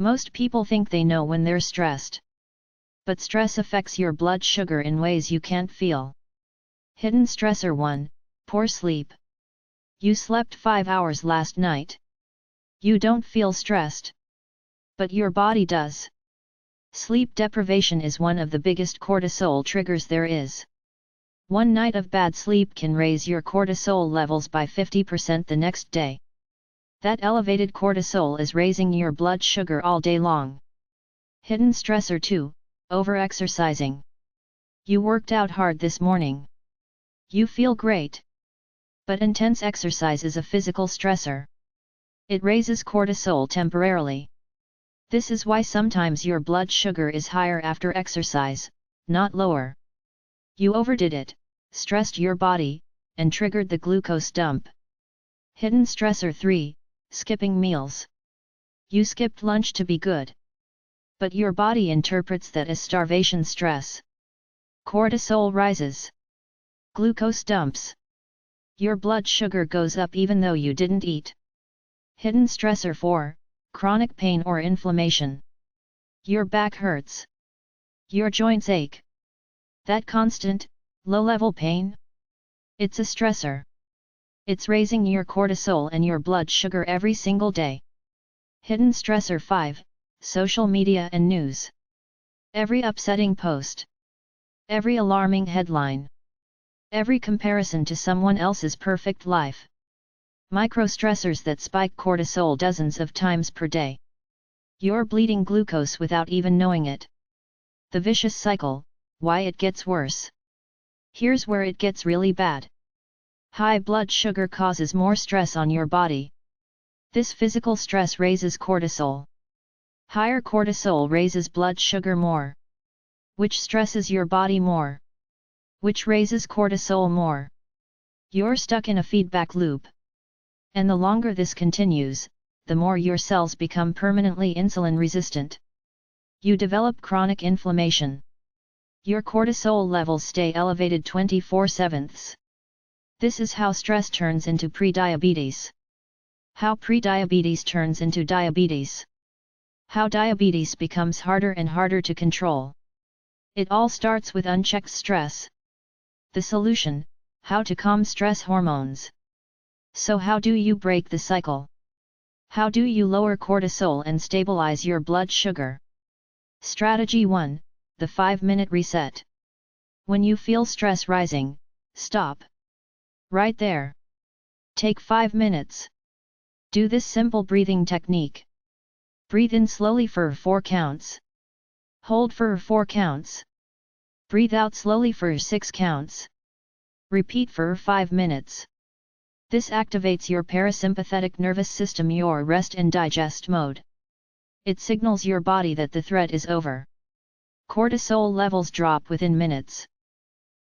Most people think they know when they're stressed. But stress affects your blood sugar in ways you can't feel. Hidden stressor 1, poor sleep. You slept 5 hours last night. You don't feel stressed. But your body does. Sleep deprivation is one of the biggest cortisol triggers there is. One night of bad sleep can raise your cortisol levels by 50% the next day. That elevated cortisol is raising your blood sugar all day long. Hidden stressor 2, overexercising. You worked out hard this morning. You feel great. But intense exercise is a physical stressor. It raises cortisol temporarily. This is why sometimes your blood sugar is higher after exercise, not lower. You overdid it, stressed your body, and triggered the glucose dump. Hidden stressor 3, skipping meals. You skipped lunch to be good. But your body interprets that as starvation stress. Cortisol rises. Glucose dumps. Your blood sugar goes up even though you didn't eat. Hidden stressor 4, chronic pain or inflammation. Your back hurts. Your joints ache. That constant, low-level pain? It's a stressor. It's raising your cortisol and your blood sugar every single day. Hidden stressor 5, social media and news. Every upsetting post. Every alarming headline. Every comparison to someone else's perfect life. Microstressors that spike cortisol dozens of times per day. You're bleeding glucose without even knowing it. The vicious cycle, why it gets worse. Here's where it gets really bad. High blood sugar causes more stress on your body. This physical stress raises cortisol. Higher cortisol raises blood sugar more. Which stresses your body more. Which raises cortisol more. You're stuck in a feedback loop. And the longer this continues, the more your cells become permanently insulin resistant. You develop chronic inflammation. Your cortisol levels stay elevated 24/7. This is how stress turns into prediabetes. How prediabetes turns into diabetes. How diabetes becomes harder and harder to control. It all starts with unchecked stress. The solution, how to calm stress hormones. So how do you break the cycle? How do you lower cortisol and stabilize your blood sugar? Strategy 1, the 5-minute reset. When you feel stress rising, stop. Right there. Take 5 minutes. Do this simple breathing technique. Breathe in slowly for 4 counts. Hold for 4 counts. Breathe out slowly for 6 counts. Repeat for 5 minutes. This activates your parasympathetic nervous system, your rest and digest mode. It signals your body that the threat is over. Cortisol levels drop within minutes.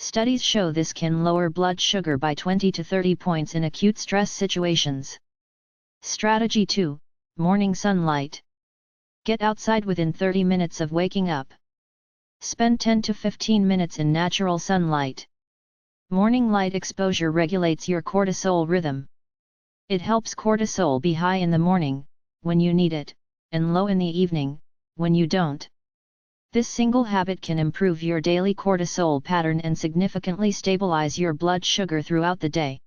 Studies show this can lower blood sugar by 20 to 30 points in acute stress situations. Strategy 2, morning sunlight. Get outside within 30 minutes of waking up. Spend 10 to 15 minutes in natural sunlight. Morning light exposure regulates your cortisol rhythm. It helps cortisol be high in the morning, when you need it, and low in the evening, when you don't. This single habit can improve your daily cortisol pattern and significantly stabilize your blood sugar throughout the day.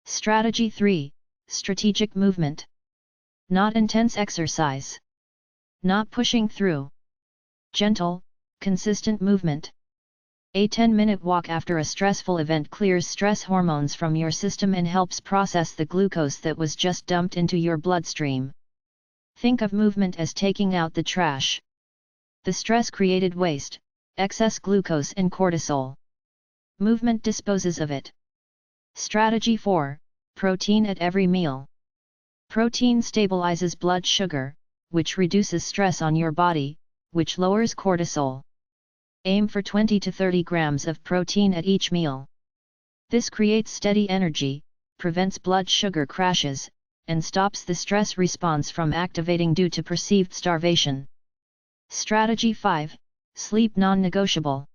Strategy 3, strategic movement. Not intense exercise. Not pushing through. Gentle, consistent movement. A 10-minute walk after a stressful event clears stress hormones from your system and helps process the glucose that was just dumped into your bloodstream. Think of movement as taking out the trash. The stress created waste, excess glucose and cortisol. Movement disposes of it. Strategy 4, protein at every meal. Protein stabilizes blood sugar, which reduces stress on your body, which lowers cortisol. Aim for 20 to 30 grams of protein at each meal. This creates steady energy, prevents blood sugar crashes, and stops the stress response from activating due to perceived starvation. Strategy 5, sleep non-negotiable.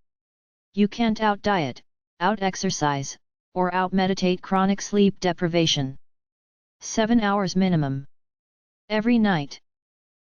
You can't out-diet, out-exercise, or out-meditate chronic sleep deprivation. 7 hours minimum. Every night.